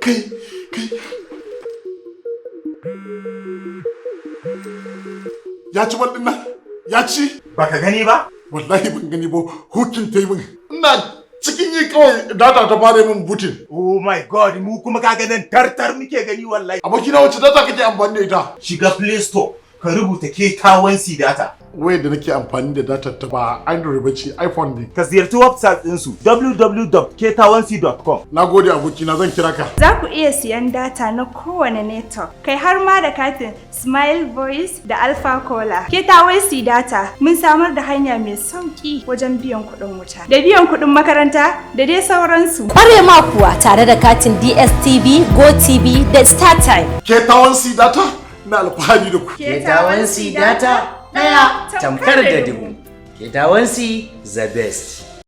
Kai. Ya ci bal nan? Ya ci? Baka gani ba? Wallahi ban gani ba, hukin ta yi min. Ina cikin yi kawai data ta fara min butin. Oh my god, mu kuma kaga nan tartar muke gani wallahi. Abokina wacce data kake amfani da ita? Shiga Play Store, ka rubuta KETAWANCY data. Wayar da nake amfani da data ta ba Android bace, iPhone ne. Ka ziyarci website ɗinsu www.ketawancy.com. Nagode abokina, zan kira ka. Za ku iya siyan data na kowane network, kai har ma da katin Smile Voice da Alpha Cola. KETAWANCY data mun samar da hanya mai sauki wajen biyan kuɗin wuta, da biyan kuɗin makaranta da dai sauransu. Kware ma kuwa tare da katin DSTV, GoTV da StarTime. KETAWANCY data na alfahari da ku. KETAWANCY data ɗaya tamkar da dubu. KETAWANCY the best.